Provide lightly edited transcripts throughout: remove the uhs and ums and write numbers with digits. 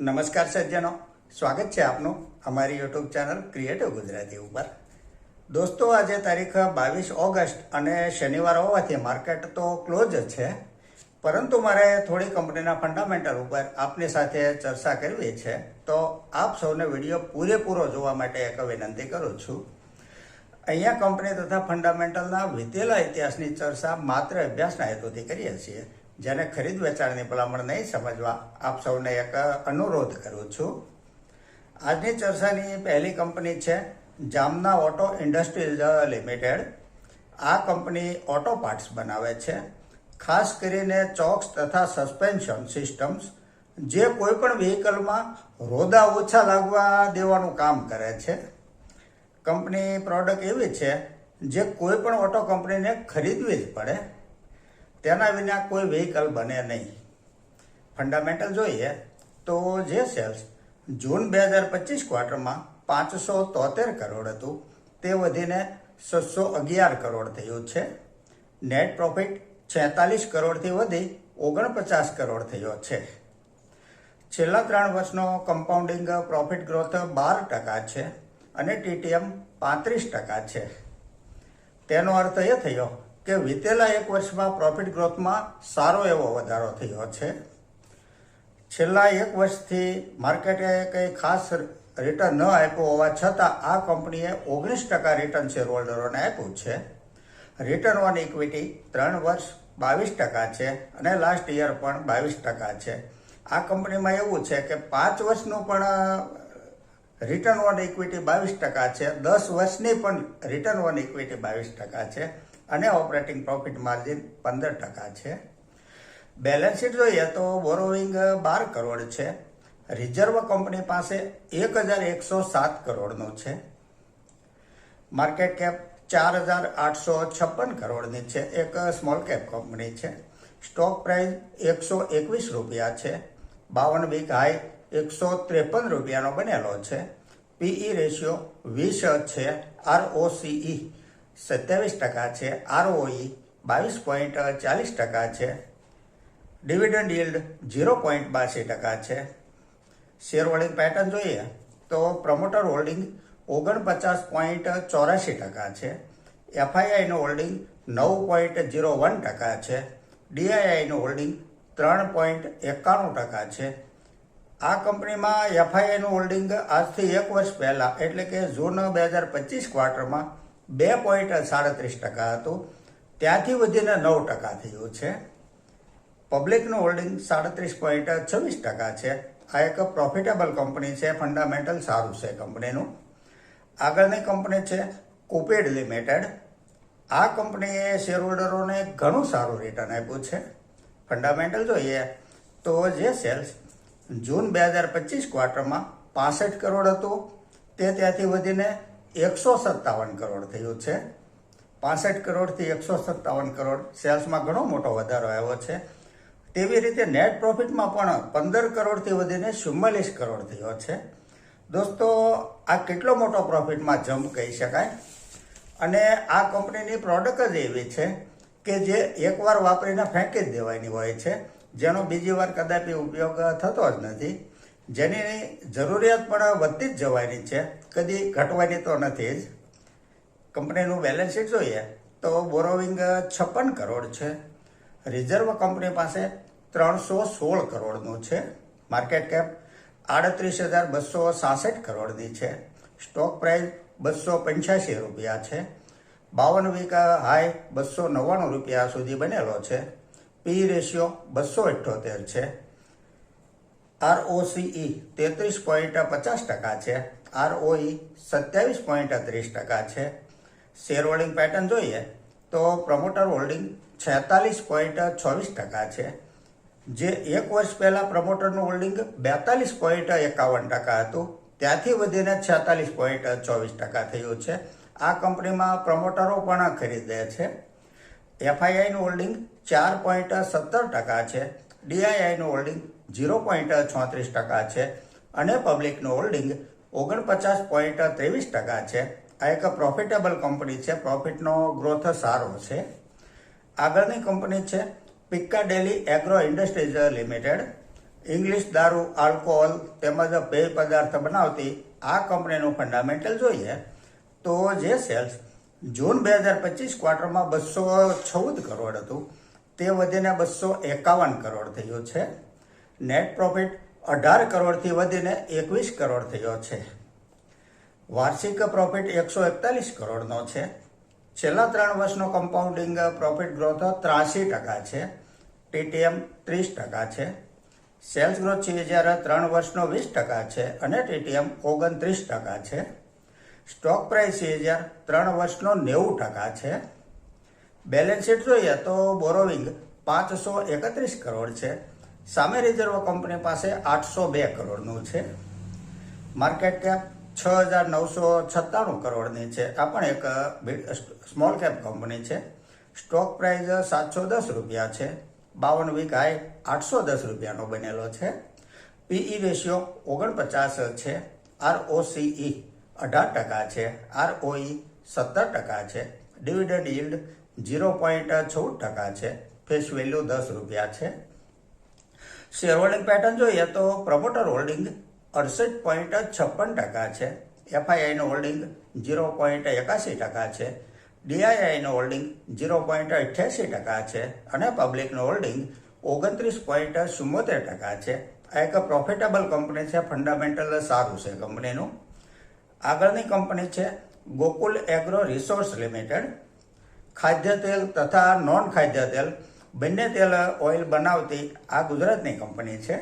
નમસ્કાર સજ્જનો, સ્વાગત છે આપનું અમારી યુટ્યુબ ચેનલ ક્રિએટિવ ગુજરાતી ઉપર. દોસ્તો, આજે તારીખ 22 ઓગસ્ટ અને શનિવાર હોવાથી માર્કેટ તો ક્લોઝ જ છે, પરંતુ મારે થોડી કંપનીના ફંડામેન્ટલ ઉપર આપની સાથે ચર્ચા કરવી છે. તો આપ સૌને વિડીયો પૂરેપૂરો જોવા માટે એક વિનંતી કરું છું. અહીંયા કંપની તથા ફંડામેન્ટલના વીતેલા ઇતિહાસની ચર્ચા માત્ર અભ્યાસના હેતુથી કરીએ છીએ. જેને ખરીદ વેચાણની ભલામણ નહીં સમજવા આપ સૌને એક અનુરોધ કરું છું. આજની ચર્ચાની પહેલી કંપની છે જામના ઓટો ઇન્ડસ્ટ્રીઝ લિમિટેડ. આ કંપની ઓટો પાર્ટ્સ બનાવે છે, ખાસ કરીને ચોક્સ તથા સસ્પેન્શન સિસ્ટમ્સ, જે કોઈ પણ વ્હીકલમાં રોદા ઓછા લાગવા દેવાનું કામ કરે છે. કંપની પ્રોડક્ટ એવી છે જે કોઈ પણ ઓટો કંપનીને ખરીદવી જ પડે, તેના વિના કોઈ વ્હીકલ બને નહીં. ફંડામેન્ટલ જોઈએ તો જે સેલ્સ જૂન 2025 ક્વાર્ટરમાં 573 કરોડ હતું તે વધીને 611 કરોડ થયું છે. નેટ પ્રોફિટ 46 કરોડથી વધી 49 કરોડ થયો છે. છેલ્લા 3 વર્ષનો કમ્પાઉન્ડિંગ પ્રોફિટ ગ્રોથ 12% છે અને TTM 35% છે. તેનો અર્થ એ થયો કે વીતેલા 1 વર્ષમાં પ્રોફિટ ગ્રોથમાં સારો એવો વધારો થયો છે. છેલ્લા 1 વર્ષથી માર્કેટે કંઈ ખાસ રિટર્ન ન આપ્યું હોવા છતાં આ કંપનીએ 19% રિટર્ન શેર હોલ્ડરોને આપ્યું છે. રિટર્ન ઓન ઇક્વિટી 3 વર્ષ 22% છે અને લાસ્ટ યર પણ 22% છે. આ કંપનીમાં એવું છે કે 5 વર્ષનું પણ રિટર્ન ઓન ઇક્વિટી 22% છે, 10 વર્ષની પણ રિટર્ન ઓન ઇક્વિટી 22% છે અને ઓપરેટિંગ પ્રોફિટ માર્જિન 15% છે. બેલેન્સ શીટ જોઈએ તો બોરોવિંગ 12 કરોડ છે. રિઝર્વ કંપની પાસે 1107 કરોડનું છે. માર્કેટ કેપ 4856 કરોડની છે. એક સ્મોલ કેપ કંપની છે. સ્ટોક પ્રાઇસ 121 રૂપિયા છે. 52 વીક હાઈ 153 રૂપિયાનો બનેલો છે. PE રેશિયો 20 છે. ROCE 27% છે. ROE 22.40% છે. ડિવિડન્ડ યીલ્ડ 0.82% છે. શેર હોલ્ડિંગ પેટર્ન જોઈએ તો પ્રમોટર હોલ્ડિંગ 49.84% છે. FIIનું હોલ્ડિંગ 9.01% છે. DIIનું હોલ્ડિંગ 3.91% છે. આ કંપનીમાં FIIનું હોલ્ડિંગ આજથી 1 વર્ષ પહેલાં એટલે કે જૂન 2025 ક્વાર્ટરમાં 2.37% હતું, ત્યાંથી વધીને 9% થયું છે. પબ્લિકનું હોલ્ડિંગ 37.26% છે. આ એક પ્રોફિટેબલ કંપની છે, ફંડામેન્ટલ સારું છે કંપનીનું. આગળની કંપની છે કુપેડ લિમિટેડ. આ કંપનીએ શેરહોલ્ડરોને ઘણું સારું રિટર્ન આપ્યું છે. ફંડામેન્ટલ જોઈએ તો જે સેલ્સ જૂન 2025 ક્વાર્ટરમાં 65 કરોડ હતું તે ત્યાંથી વધીને 157 કરોડ થયું છે. 65 કરોડથી 157 કરોડ સેલ્સમાં ઘણો મોટો વધારો આવ્યો છે. તેવી રીતે નેટ પ્રોફિટમાં પણ 15 કરોડથી વધીને 44 કરોડ થયો છે. દોસ્તો, આ કેટલો મોટો પ્રોફિટમાં જમ્પ કહી શકાય. અને આ કંપનીની પ્રોડક્ટ જ એવી છે કે જે એકવાર વાપરીને ફેંકી જ દેવાની હોય છે, જેનો બીજી વાર કદાપી ઉપયોગ થતો જ નથી, જેની જરૂરિયાત પણ વધતી જ જવાની છે, કદી ઘટવાની તો નથી જ. કંપનીનું બેલેન્સ શીટ જોઈએ તો બોરોવિંગ 56 કરોડ છે. રિઝર્વ કંપની પાસે 316 કરોડનું છે. માર્કેટ કેપ 38,266 કરોડની છે. સ્ટોક પ્રાઇસ 285 રૂપિયા છે. 52 વીક હાઈ 299 રૂપિયા સુધી બનેલો છે. PE રેશિયો 278 છે. ROCE 33.50% છે. ROE 27.30% છે. શેર હોલ્ડિંગ પેટર્ન જોઈએ તો પ્રમોટર હોલ્ડિંગ 46.24% છે. જે 1 વર્ષ પહેલા પ્રમોટરનું હોલ્ડિંગ 42.51% હતું, ત્યાંથી વધીને 46.24% થયું છે. આ કંપનીમાં પ્રમોટરો પણ ખરીદે છે. FIIનું હોલ્ડિંગ 4.17% છે. DIIનું હોલ્ડિંગ 0.36% છે અને પબ્લિકનું હોલ્ડિંગ 49.23% છે. આ એક પ્રોફિટેબલ કંપની છે, પ્રોફિટનો ગ્રોથ સારો છે. આગળની કંપની છે પિકાડેલી એગ્રો ઇન્ડસ્ટ્રીઝ લિમિટેડ. ઇંગ્લિશ દારૂ, આલ્કોહોલ તેમજ પેય પદાર્થ બનાવતી આ કંપનીનું ફંડામેન્ટલ જોઈએ તો જે સેલ્સ જૂન 2025 ક્વાર્ટરમાં 214 કરોડ હતું તે વધીને 251 કરોડ થયું છે. નેટ પ્રોફિટ 18 કરોડથી વધીને 21 કરોડ થયો છે. વાર્ષિક પ્રોફિટ 141 કરોડનો છે. છેલ્લા 3 વર્ષનો કમ્પાઉન્ડિંગ પ્રોફિટ ગ્રોથ 83% છે. ટીટીએમ 30% છે. સેલ્સ ગ્રોથ છે જ્યારે 3 વર્ષનો 20% છે અને ટીટીએમ 29% છે. સ્ટોક પ્રાઇસ છે જ્યારે 3 વર્ષનો 90% છે. બેલેન્સ શીટ જોઈએ તો બોરોવિંગ 531 કરોડ છે. સામે રિઝર્વ કંપની પાસે 802 કરોડનું છે. માર્કેટ કેપ 6,996 કરોડની છે. આ પણ એક સ્મોલ કેપ કંપની છે. સ્ટોક પ્રાઇસ 710 રૂપિયા છે. 52 વીક હાઈ 810 રૂપિયાનો બનેલો છે. પીઈ રેશિયો 49 છે. ROCE 18% છે. ROE 17% છે. ડિવિડન્ડ yieldડ 0.14% છે. ફેસ વેલ્યુ 10 રૂપિયા છે. શેર હોલ્ડિંગ પેટર્ન જોઈએ તો પ્રમોટર હોલ્ડિંગ 68.56% છે. એફઆઈઆઈનું હોલ્ડિંગ 0.81% છે. ડીઆઈઆઈનું હોલ્ડિંગ 0.88% છે અને પબ્લિકનું હોલ્ડિંગ 29.74% છે. આ એક પ્રોફિટેબલ કંપની છે. ફંડામેન્ટલ સારું છે કંપનીનું. આગળની કંપની છે ગોકુલ એગ્રો રિસોર્સ લિમિટેડ. ખાદ્ય તેલ તથા નોન ખાદ્ય તેલ બંને તેલ ઓઇલ બનાવતી આ ગુજરાતની કંપની છે.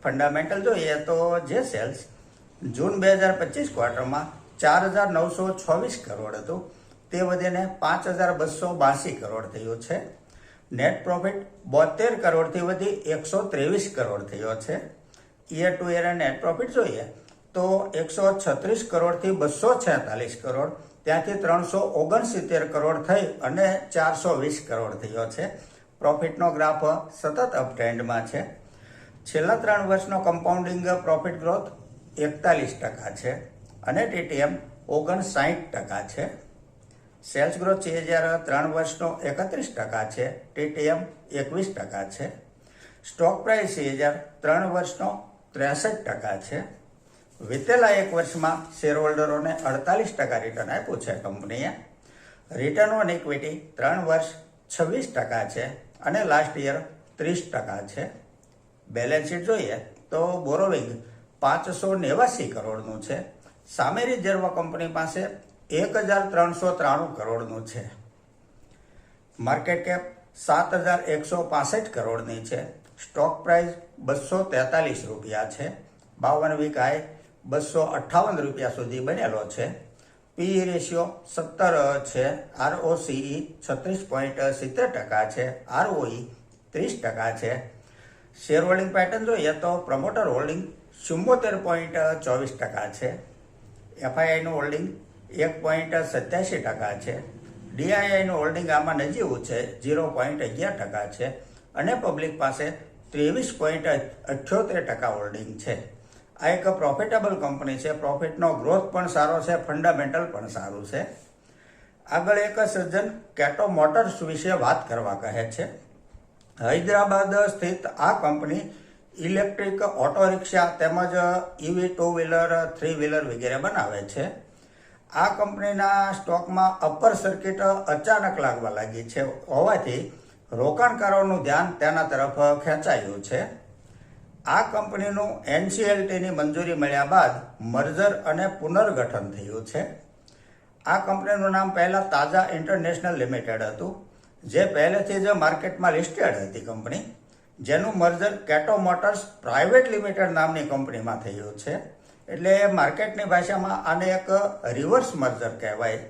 ફંડામેન્ટલ જોઈએ તો જે સેલ્સ જૂન 2025 ક્વાર્ટરમાં 4,926 કરોડ હતું તે વધીને 5,282 કરોડ થયું છે. નેટ પ્રોફિટ 72 કરોડથી વધી 123 કરોડ થયો છે. Year to year net profit જોઈએ તો 136 કરોડથી 246 કરોડ, ત્યાંથી 369 કરોડ થઈ અને 420 કરોડ થયો છે. પ્રોફિટનો ગ્રાફ સતત અપ ટ્રેન્ડમાં છે. છેલ્લા 3 વર્ષનો કમ્પાઉન્ડિંગ પ્રોફિટ ગ્રોથ 41% છે અને ટીટીએમ 59% છે. સેલ્સ ગ્રોથ છે જ્યારે 3 વર્ષનો 31% છે. ટીટીએમ 21% છે. સ્ટોક પ્રાઇસ છે જ્યારે 3 વર્ષનો 63% છે. વિતેલા 1 વર્ષમાં શેર હોલ્ડરોને 48% રિટર્ન આપ્યું છે કંપનીએ. રિટર્ન ઓન ઇક્વિટી 3 વર્ષ 26% છે અને લાસ્ટ યર 30% છે. બેલેન્સ શીટ જોઈએ તો બોરોવિંગ 589 કરોડનું છે. સામે રિઝર્વ કંપની પાસે 1,393 કરોડનું છે. માર્કેટ કેપ 7,165 કરોડની છે. સ્ટોક પ્રાઇસ 243 રૂપિયા છે. 52 વીક હાઈ 258 રૂપિયા સુધી બનેલો છે. પીઈ રેશિયો 17 છે. ROCE 36.70% છે. ROE 30% છે. શેર હોલ્ડિંગ પેટર્ન જોઈએ તો પ્રમોટર હોલ્ડિંગ 74.24% છે. એફઆઈઆઈનું હોલ્ડિંગ 1.87% છે. ડીઆઈઆઈનું હોલ્ડિંગ આમાં નજીવું છે 0.11% છે અને પબ્લિક પાસે 23.78% હોલ્ડિંગ છે. આ એક પ્રોફિટેબલ કંપની છે. પ્રોફિટનો ગ્રોથ પણ સારો છે, ફંડામેન્ટલ પણ સારું છે. આગળ એક સજ્જન કેટો મોટર્સ વિશે વાત કરવા કહે છે. હૈદરાબાદ સ્થિત આ કંપની ઇલેક્ટ્રિક ઓટો રિક્ષા તેમજ ઇવી 2 વ્હીલર 3 વ્હીલર વગેરે બનાવે છે. આ કંપનીના સ્ટોકમાં અપર સર્કિટ અચાનક લાગવા લાગી છે હોવાથી રોકાણકારોનું ધ્યાન તેના તરફ ખેંચાયું છે. આ કંપનીનું NCLTની મંજૂરી મળ્યા બાદ મર્જર અને પુનર્ગઠન થયું છે. આ કંપનીનું નામ પહેલા તાજા ઇન્ટરનેશનલ લિમિટેડ હતું, જે પહેલેથી જ માર્કેટમાં લિસ્ટેડ હતી કંપની, જેનું મર્જર કેટો મોટર્સ પ્રાઇવેટ લિમિટેડ નામની કંપનીમાં થયું છે. એટલે માર્કેટની ભાષામાં આને એક રિવર્સ મર્જર કહેવાય.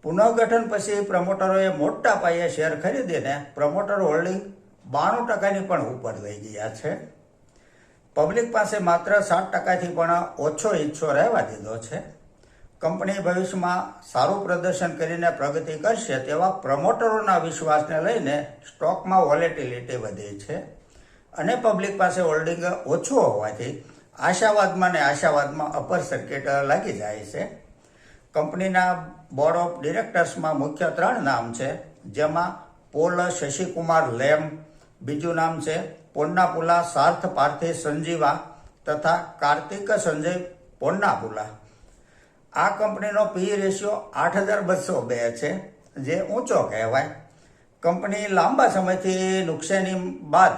પુનઃગઠન પછી પ્રમોટરોએ મોટા પાયે શેર ખરીદીને પ્રમોટર હોલ્ડિંગ 92%ની પણ ઉપર લઈ ગયા છે. પબ્લિક પાસે માત્ર 7%થી પણ ઓછો હિસ્સો રહેવા દીધો છે. કંપની ભવિષ્યમાં સારું પ્રદર્શન કરીને પ્રગતિ કરશે તેવા પ્રમોટરોના વિશ્વાસને લઈને સ્ટોકમાં વોલેટિલિટી વધી છે અને પબ્લિક પાસે હોલ્ડિંગ ઓછું હોવાથી આશાવાદમાં અપર સર્કિટ લાગી જાય છે. કંપનીના બોર્ડ ઓફ ડિરેક્ટર્સમાં મુખ્ય 3 નામ છે, જેમાં પોલ શશિકુમાર લેમ, બીજું નામ છે પોન્નાપુલા, સાર્થ પાર્થી સંજીવા તથા કાર્તિક સંજય પોન્નાપુલા. આ કંપનીનો પી રેશિયો 8202 છે, જે ઊંચો કહેવાય. કંપની લાંબા સમયથી નુકસાની બાદ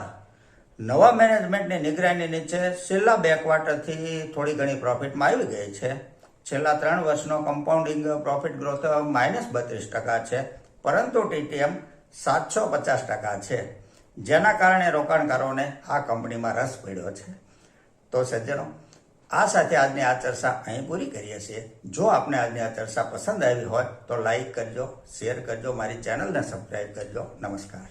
નવા મેનેજમેન્ટની નિગરાની નીચે છેલ્લા 2 ક્વાર્ટરથી થોડી ઘણી પ્રોફિટમાં આવી ગઈ છે. છેલ્લા 3 વર્ષનો કમ્પાઉન્ડિંગ પ્રોફિટ ગ્રોથ -32% છે, પરંતુ ટીટીએમ 750% છે, જેના કારણે રોકાણકારોને આ કંપનીમાં રસ પડ્યો છે. તો સજ્જનો, આ સાથે આજની આ ચર્ચા અહીં પૂરી કરીએ છીએ. જો આપને આજની આ ચર્ચા પસંદ આવી હોય તો લાઈક કરજો, શેર કરજો, મારી ચેનલને સબસ્ક્રાઈબ કરજો. નમસ્કાર.